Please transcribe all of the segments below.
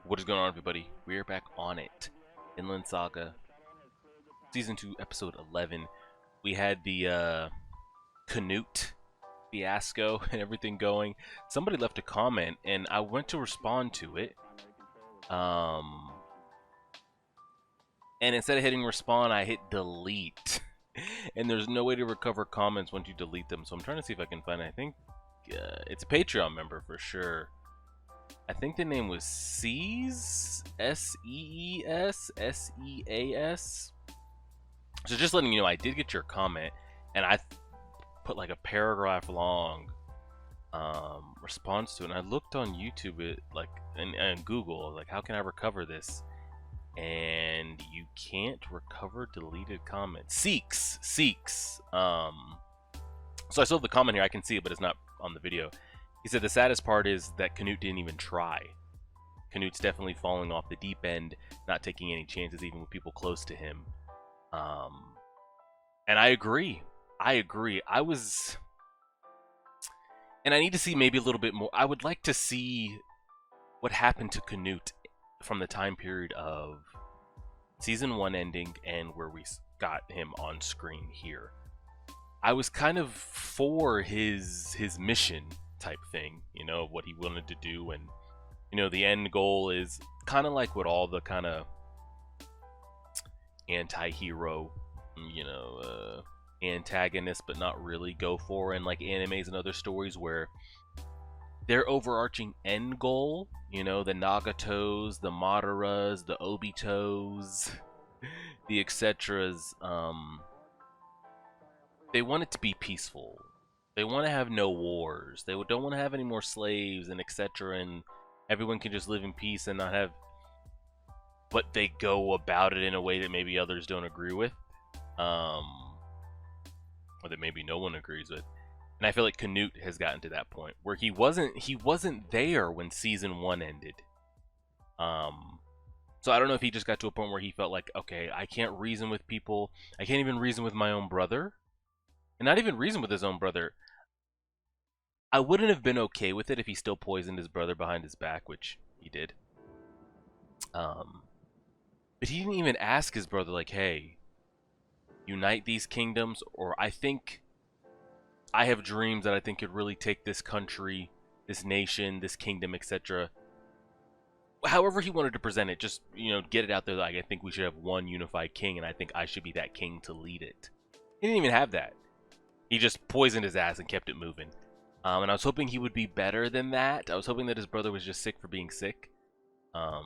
What is going on, everybody? We're back on it. Vinland Saga, Season 2, Episode 11. We had the Canute fiasco and everything going. Somebody left a comment, and I went to respond to it. And instead of hitting respond, I hit delete. And there's no way to recover comments once you delete them, so I'm trying to see if I can find it. I think it's a Patreon member for sure. I think the name was Sees, S-E-E-S, S-E-A-S. So just letting you know, I did get your comment, and I put like a paragraph long response to it. And I looked on YouTube, and Google, like, how can I recover this? And you can't recover deleted comments. Seeks. So I still have the comment here. I can see it, but it's not on the video. He said the saddest part is that Canute didn't even try. Canute's definitely falling off the deep end, not taking any chances even with people close to him. And I agree. And I need to see maybe a little bit more. I would like to see what happened to Canute from the time period of Season 1 ending and where we got him on screen here. I was kind of for his mission type thing, you know, what he wanted to do, and you know, the end goal is kind of like what all the kind of anti-hero, you know, antagonists but not really go for in like animes and other stories, where their overarching end goal, you know, the Nagatos, the Madaras, the Obitos, the etceteras, they want it to be peaceful. They want to have no wars. They don't want to have any more slaves and etc. And everyone can just live in peace and not have. But they go about it in a way that maybe others don't agree with, or that maybe no one agrees with. And I feel like Canute has gotten to that point where he wasn't there when Season 1 ended. So I don't know if he just got to a point where he felt like, okay, I can't reason with people. I can't even reason with my own brother. And not even reason with his own brother. I wouldn't have been okay with it if he still poisoned his brother behind his back, which he did. But he didn't even ask his brother, like, hey, unite these kingdoms, or I think I have dreams that I think could really take this country, this nation, this kingdom, etc. However he wanted to present it, just, you know, get it out there, like, I think we should have one unified king, and I think I should be that king to lead it. He didn't even have that. He just poisoned his ass and kept it moving. And I was hoping he would be better than that. I was hoping that his brother was just sick for being sick. I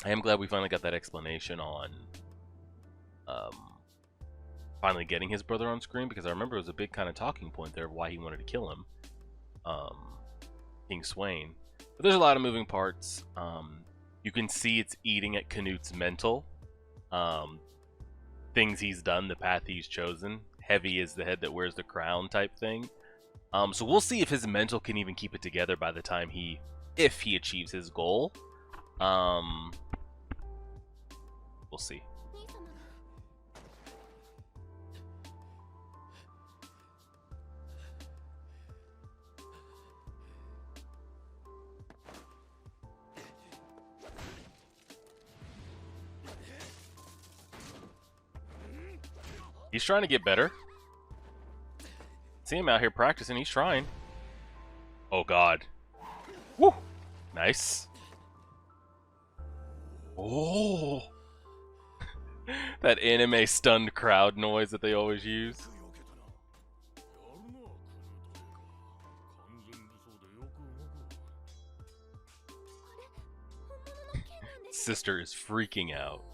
am glad we finally got that explanation on finally getting his brother on screen, because I remember it was a big kind of talking point there of why he wanted to kill him, King Swain. But there's a lot of moving parts. You can see it's eating at Canute's mental. Things he's done, the path he's chosen. Heavy is the head that wears the crown type thing. So we'll see if his mental can even keep it together by the time if he achieves his goal. We'll see. He's trying to get better. See him out here practicing. He's trying. Oh, God. Woo! Nice. Oh! That anime stunned crowd noise that they always use. Sister is freaking out.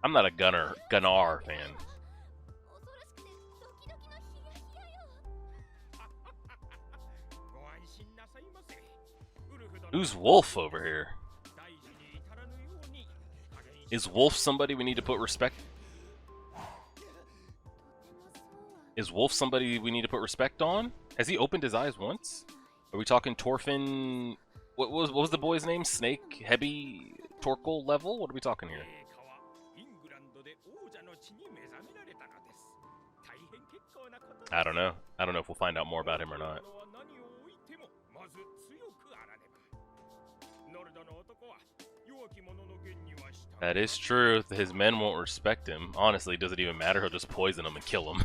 I'm not a Gunnar fan. Who's Wolf over here? Is Wolf somebody we need to put respect? Is Wolf somebody we need to put respect on? Has he opened his eyes once? Are we talking Torfin? What was the boy's name? Snake? Hebby? Torkel level? What are we talking here? I don't know. I don't know if we'll find out more about him or not. That is true. His men won't respect him. Honestly, it doesn't even matter. He'll just poison him and kill him.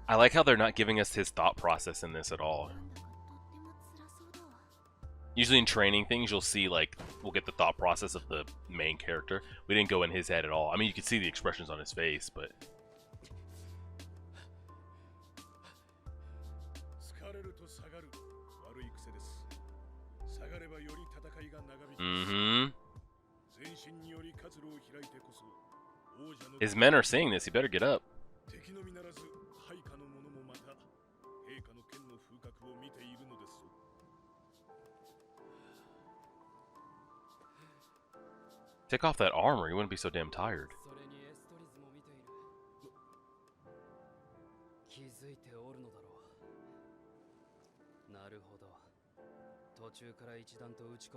I like how they're not giving us his thought process in this at all. Usually in training things, you'll see, like, we'll get the thought process of the main character. We didn't go in his head at all. I mean, you can see the expressions on his face, but... Mm-hmm. His men are saying this. He better get up. Take off that armor. You wouldn't be so damn tired.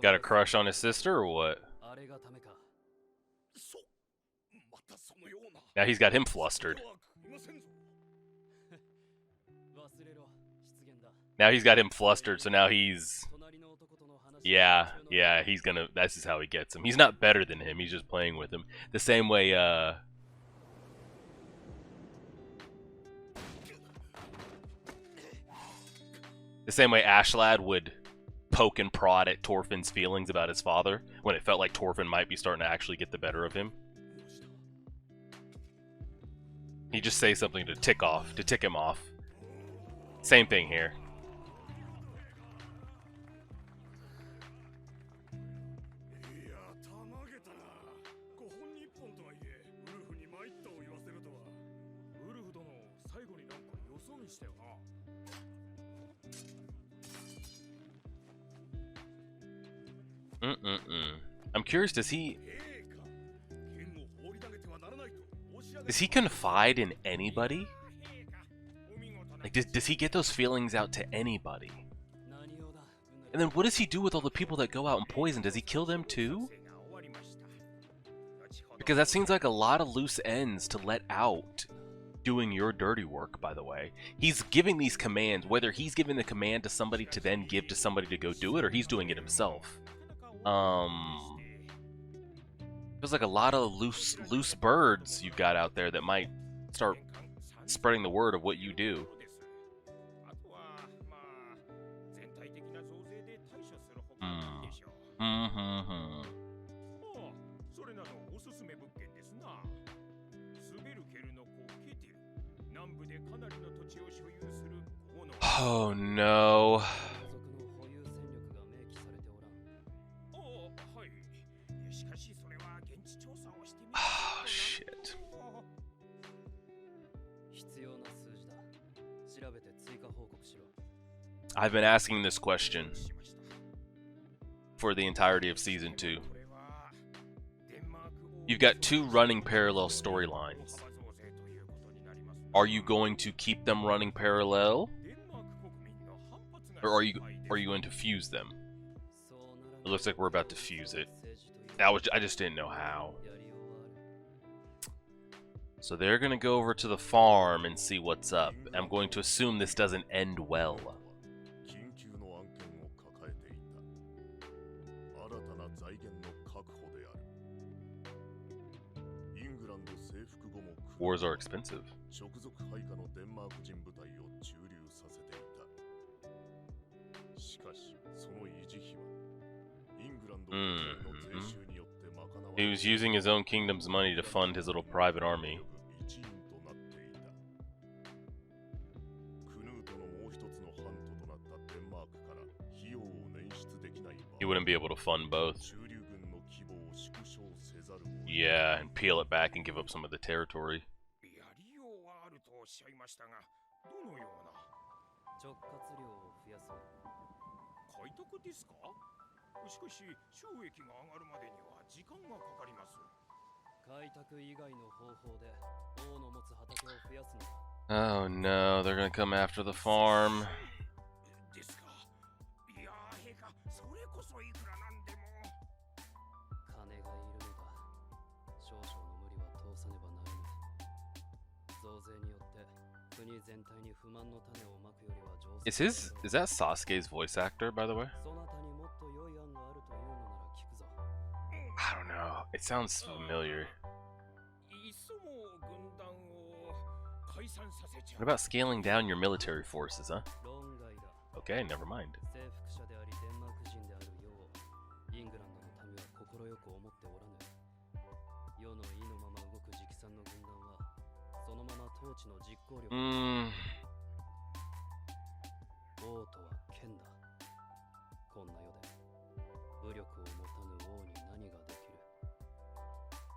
Got a crush on his sister or what? Now he's got him flustered. Now he's got him flustered, so now he's... Yeah, he's gonna... This is how he gets him. He's not better than him, he's just playing with him. The same way, Ashlad would poke and prod at Torfinn's feelings about his father when it felt like Torfinn might be starting to actually get the better of him. He just say something to tick him off. Same thing here. I'm curious, does he confide in anybody? Like, does he get those feelings out to anybody? And then what does he do with all the people that go out and poison? Does he kill them too? Because that seems like a lot of loose ends to let out doing your dirty work, by the way. He's giving these commands, whether he's giving the command to somebody to then give to somebody to go do it, or he's doing it himself. Feels like a lot of loose birds you've got out there that might start spreading the word of what you do. Oh no. Oh shit. I've been asking this question for the entirety of Season 2. You've got two running parallel storylines. Are you going to keep them running parallel? Or are you going to fuse them? It looks like we're about to fuse it. I just didn't know how. So they're going to go over to the farm and see what's up. I'm going to assume this doesn't end well. Wars are expensive. He was using his own kingdom's money to fund his little private army. He wouldn't be able to fund both. Yeah, and peel it back and give up some of the territory. Oh no, they're gonna come after the farm. Is that Sasuke's voice actor, by the way? I don't know. It sounds familiar. What about scaling down your military forces, huh? Okay, never mind.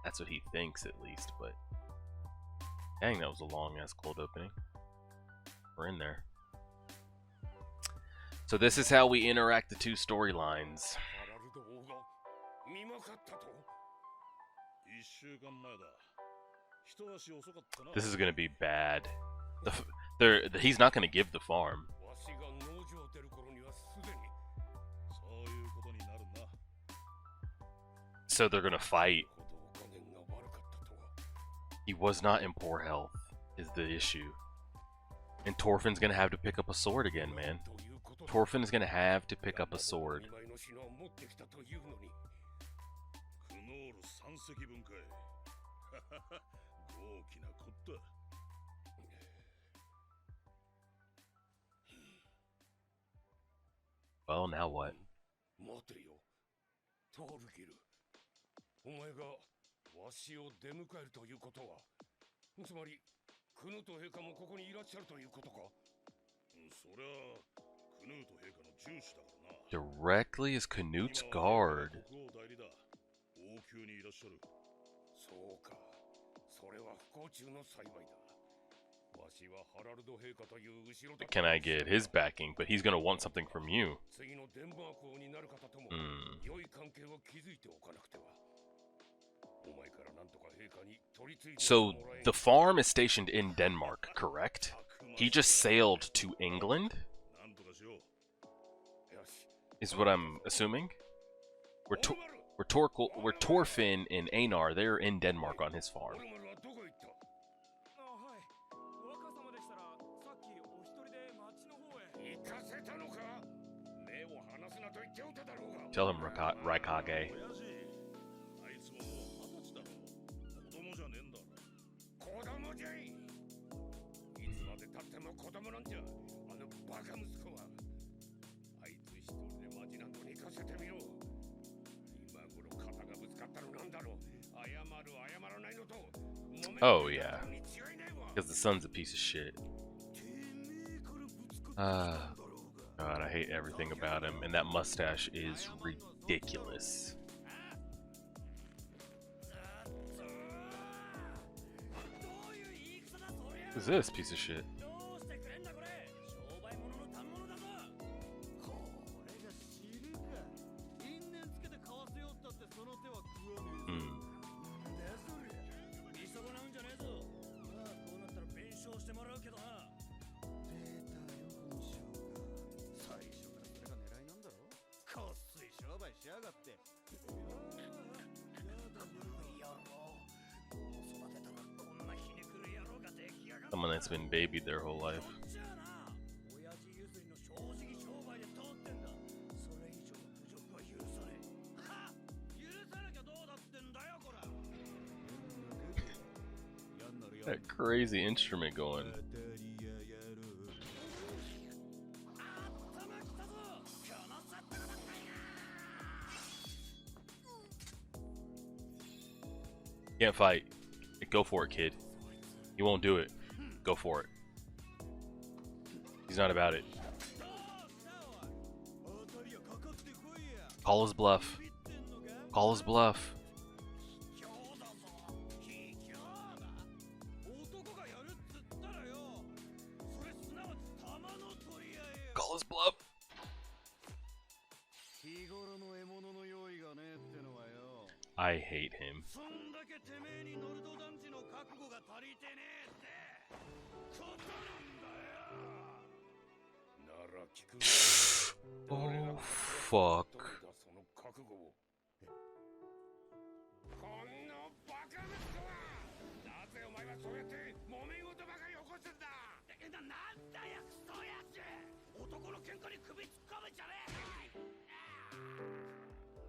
That's what he thinks, at least, but dang, that was a long-ass cold opening. We're in there. So this is how we interact the two storylines. This is gonna be bad. He's not gonna give the farm. So they're gonna fight. He was not in poor health, is the issue. And Torfinn's gonna have to pick up a sword again, man. Torfinn is gonna have to pick up a sword. Well, now what? Directly as Canute's guard. Can I get his backing? But he's gonna want something from you. So the farm is stationed in Denmark, correct? He just sailed to England? Is what I'm assuming? Where Torfinn and Einar, they're in Denmark on his farm. Tell him, Raikage. Oh yeah, because the son's a piece of shit. God, I hate everything about him, and that mustache is ridiculous. Who's this piece of shit? Someone that's been babied their whole life. That crazy instrument going. Can't fight. Go for it, kid. He won't do it. Go for it. He's not about it. Call his bluff. Call his bluff. Call his bluff. I hate him. Oh, fuck.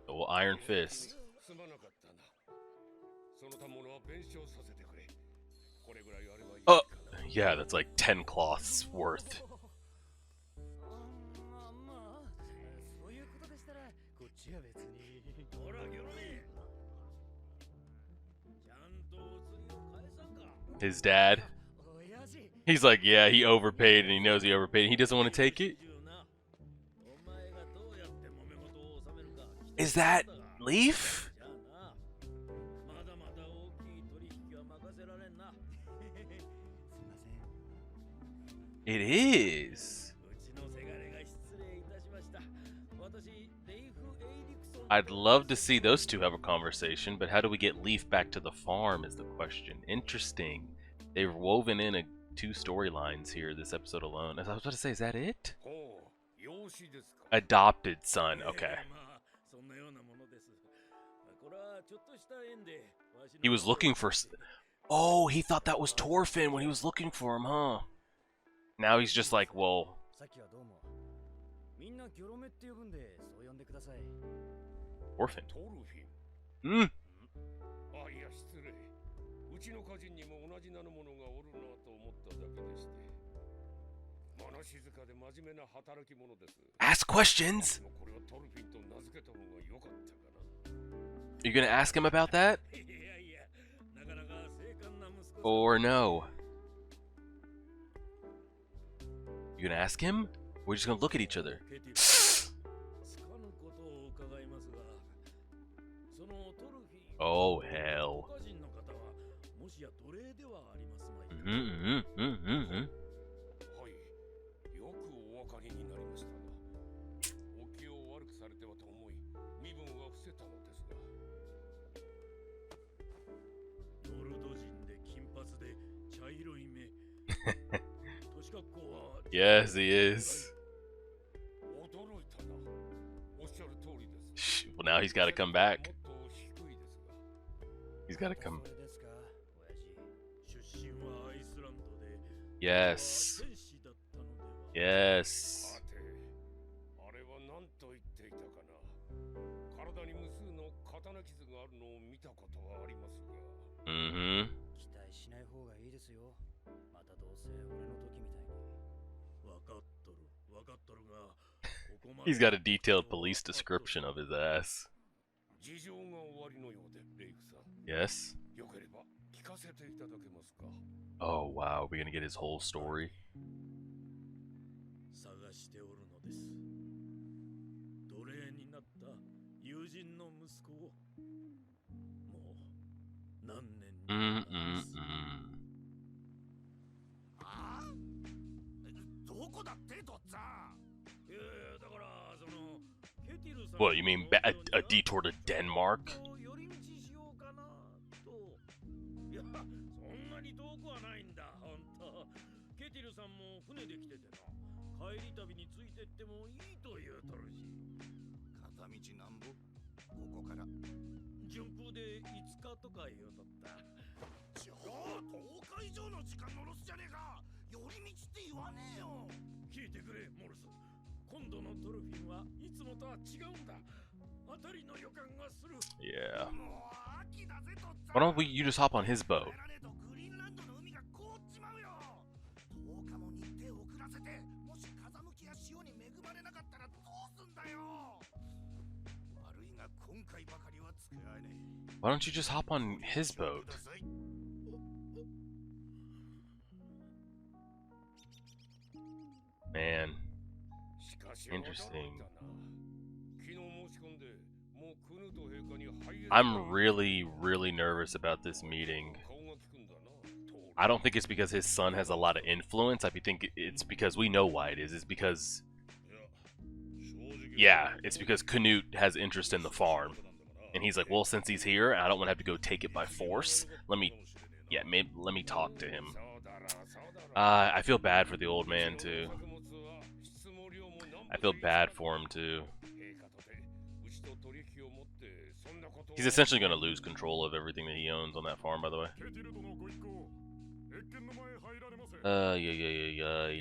Oh, Iron Fist. Oh, yeah, that's like 10 cloths worth. His dad. He's like, yeah, he overpaid and he knows he overpaid. He doesn't want to take it. Is that Leaf? It is. I'd love to see those two have a conversation, but how do we get Leaf back to the farm is the question. Interesting. They've woven in 2 storylines here this episode alone. As I was about to say, is that it? Adopted son, okay. He was looking for... Oh, he thought that was Torfin when he was looking for him, huh? Now he's just like, well... Orphan. Hmm. Ask questions! You gonna ask him about that? Or no? You gonna ask him? We're just gonna look at each other. Oh, hell. Yes, he is. Well, now he's got to come back. He's got to come. Yes. Yes. Mm-hmm. He's got a detailed police description of his ass. Yes? Oh, wow. We're gonna get his whole story. What, you mean a detour to Denmark? Yeah. Why don't you just hop on his boat? Why don't you just hop on his boat? Man. Interesting. I'm really, really nervous about this meeting. I don't think it's because his son has a lot of influence. I think it's because we know why it is. It's because... Yeah, it's because Canute has interest in the farm. And he's like, well, since he's here, I don't want to have to go take it by force. Let me talk to him. I feel bad for the old man, too. I feel bad for him, too. He's essentially going to lose control of everything that he owns on that farm, by the way. Yeah.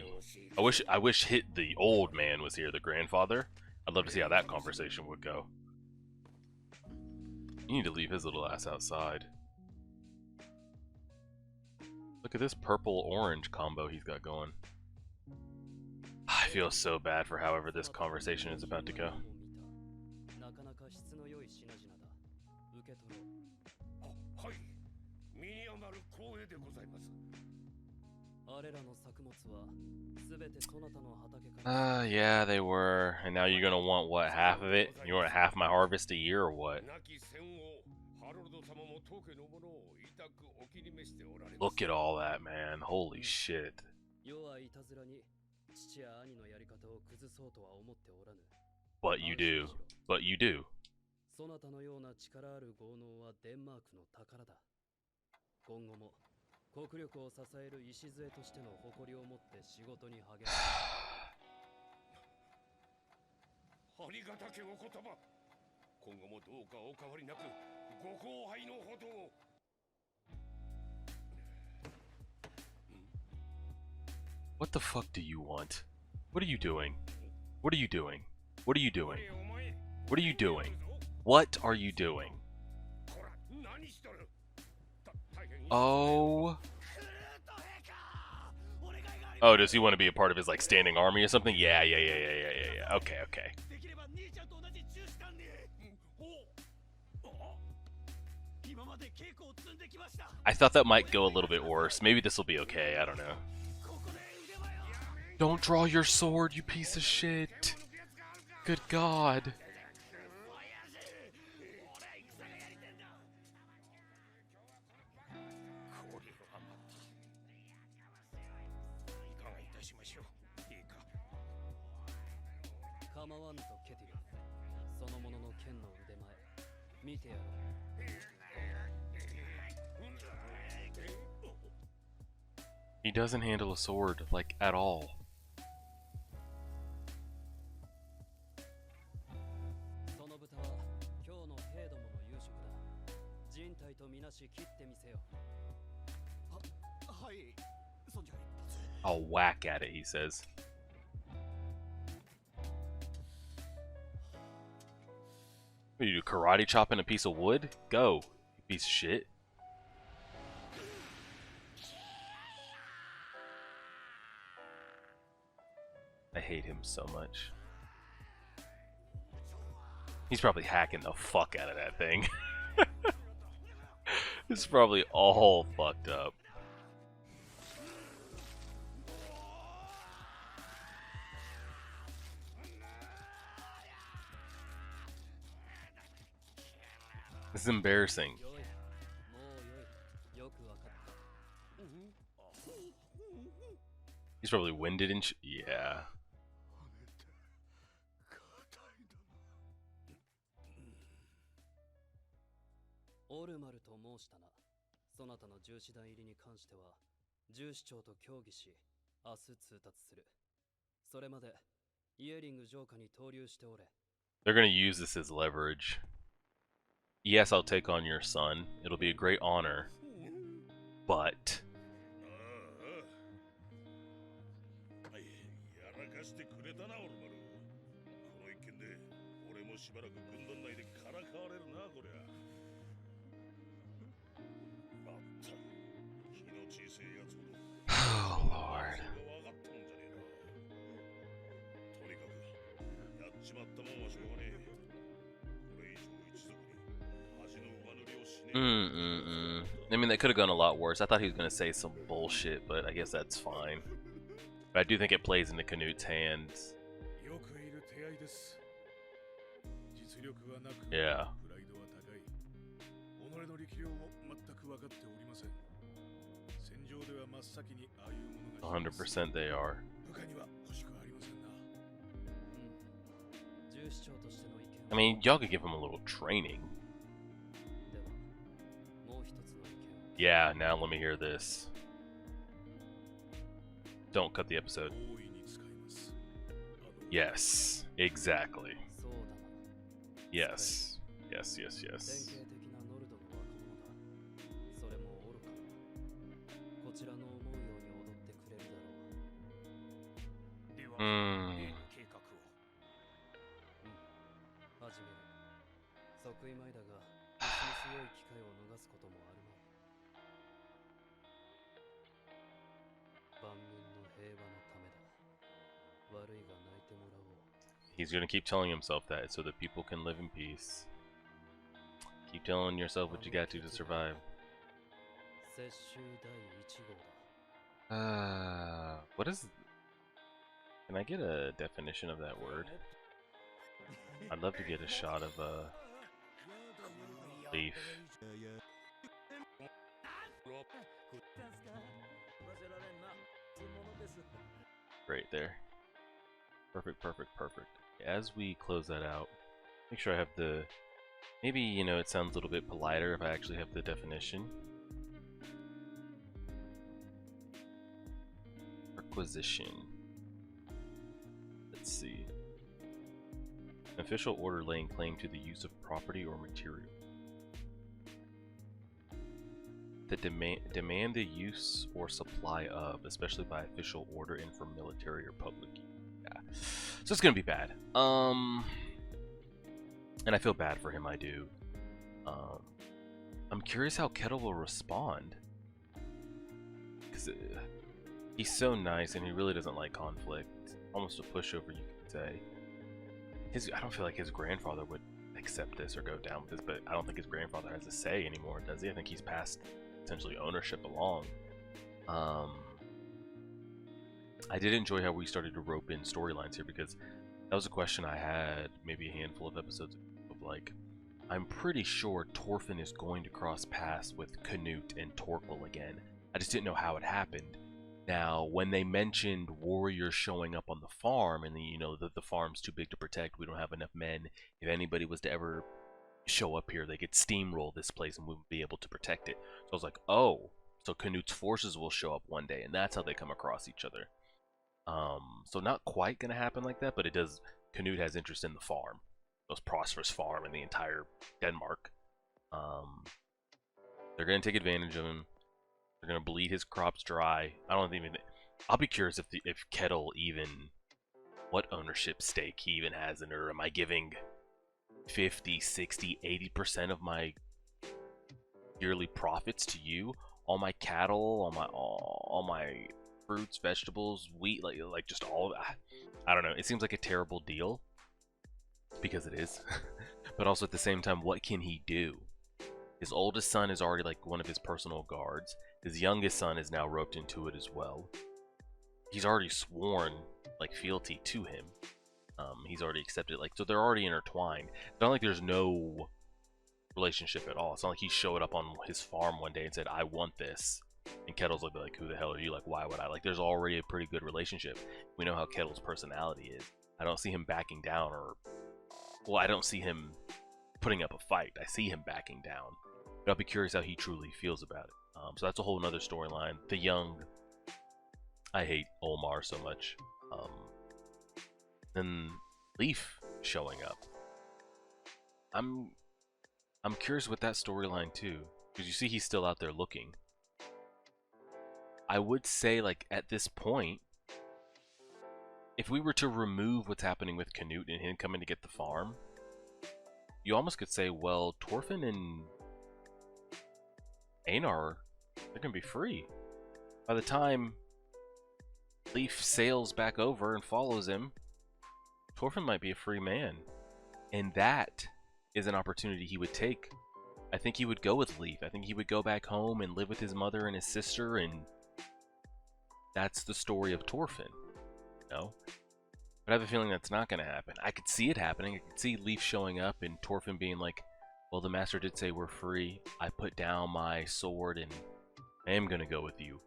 I wish hit the old man was here, the grandfather. I'd love to see how that conversation would go. You need to leave his little ass outside. Look at this purple-orange combo he's got going. I feel so bad for however this conversation is about to go. Yeah, they were. And now you're gonna want, what, half of it? You want half my harvest a year or what? Look at all that, man. Holy shit. But you do. But you do. What the fuck do you want? What are you doing? What are you doing? What are you doing? What are you doing? What are you doing? Oh. Oh, does he want to be a part of his, like, standing army or something? Yeah. Okay. I thought that might go a little bit worse. Maybe this will be okay. I don't know. Don't draw your sword, you piece of shit. Good God. He doesn't handle a sword, like, at all. I'll whack at it, he says. What do you do, karate chopping a piece of wood? Go, you piece of shit. I hate him so much. He's probably hacking the fuck out of that thing. It's probably all fucked up. This is embarrassing. He's probably winded and yeah. They're gonna use this as leverage. Yes, I'll take on your son. It'll be a great honor. But oh Lord. I mean, that could have gone a lot worse. I thought he was going to say some bullshit, but I guess that's fine. But I do think it plays into Canut's hands. Yeah. 100% they are. I mean, y'all could give him a little training. Yeah, now let me hear this. Don't cut the episode. Yes, exactly. Yes. Yes. Hmm. He's gonna keep telling himself that so that people can live in peace. Keep telling yourself what you got to survive. What is... Can I get a definition of that word? I'd love to get a shot of Leaf. Right there. Perfect, perfect, perfect. As we close that out, make sure I have the... Maybe, you know, it sounds a little bit politer if I actually have the definition. Requisition. Let's see. An official order laying claim to the use of property or material. That demand the use or supply of, especially by official order and for military or public use. Yeah. So it's gonna be bad. And I feel bad for him, I do. I'm curious how Kettle will respond. Because he's so nice and he really doesn't like conflict. Almost a pushover, you could say. I don't feel like his grandfather would accept this or go down with this, but I don't think his grandfather has a say anymore, does he? I think he's passed essentially ownership along. I did enjoy how we started to rope in storylines here, because that was a question I had maybe a handful of episodes of, like, I'm pretty sure Torfin is going to cross paths with Canute and Torkel again. I just didn't know how it happened. Now, when they mentioned warriors showing up on the farm, and you know that the farm's too big to protect, we don't have enough men. If anybody was to ever show up here, they could steamroll this place and we would be able to protect it. So I was like, oh, so Canute's forces will show up one day, and that's how they come across each other. So not quite gonna happen like that, but it does. Canute has interest in the farm, most prosperous farm in the entire Denmark. They're gonna take advantage of him. They're gonna bleed his crops dry. I don't even. I'll be curious if Kettle even, what ownership stake he even has in her. Am I giving 50, 60, 80% of my yearly profits to you? All my cattle, all my fruits, vegetables, wheat, like just all of that. I don't know. It seems like a terrible deal, because it is. But also at the same time, what can he do? His oldest son is already like one of his personal guards. His youngest son is now roped into it as well. He's already sworn like fealty to him. He's already accepted, like, so they're already intertwined. It's not like there's no relationship at all. It's not like he showed up on his farm one day and said, I want this. And Kettle's like, who the hell are you? Like, why would I? Like, there's already a pretty good relationship. We know how Kettle's personality is. I don't see him backing down, or, well, I don't see him putting up a fight. I see him backing down. But I'll be curious how he truly feels about it. So that's a whole nother storyline. The young, I hate Olmar so much. Then Leaf showing up. I'm curious with that storyline too, because you see he's still out there looking. I would say, like, at this point, if we were to remove what's happening with Canute and him coming to get the farm, you almost could say, well, Torfin and Einar, they're gonna be free. By the time Leaf sails back over and follows him, Torfin might be a free man. And that is an opportunity he would take. I think he would go with Leaf. I think he would go back home and live with his mother and his sister, and that's the story of Torfin, you know? But I have a feeling that's not going to happen. I could see it happening. I could see Leaf showing up and Torfin being like, well, the master did say we're free. I put down my sword and I am going to go with you.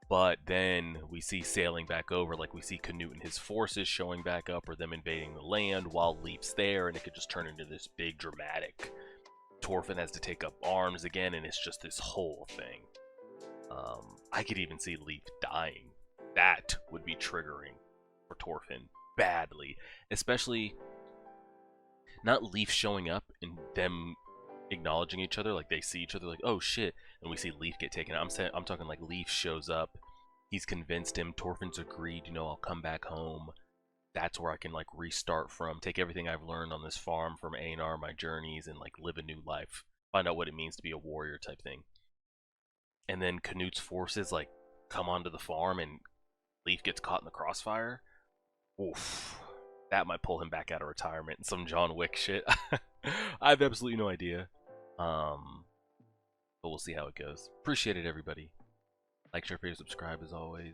But then we see sailing back over, like we see Canute and his forces showing back up, or them invading the land while Leaf's there, and it could just turn into this big dramatic. Torfin has to take up arms again, and it's just this whole thing. I could even see Leaf dying. That would be triggering for Torfin badly, especially not Leaf showing up and them acknowledging each other, like they see each other like, oh shit, and we see Leaf get taken out. I'm talking like Leaf shows up, he's convinced him, Torfin's agreed, you know, I'll come back home, that's where I can like restart from, take everything I've learned on this farm from A&R, my journeys, and like live a new life, find out what it means to be a warrior type thing. And then Canute's forces like come onto the farm and Leaf gets caught in the crossfire. Oof, that might pull him back out of retirement and some John Wick shit. I have absolutely no idea. But we'll see how it goes. Appreciate it, everybody. Like, share, favorite, subscribe as always.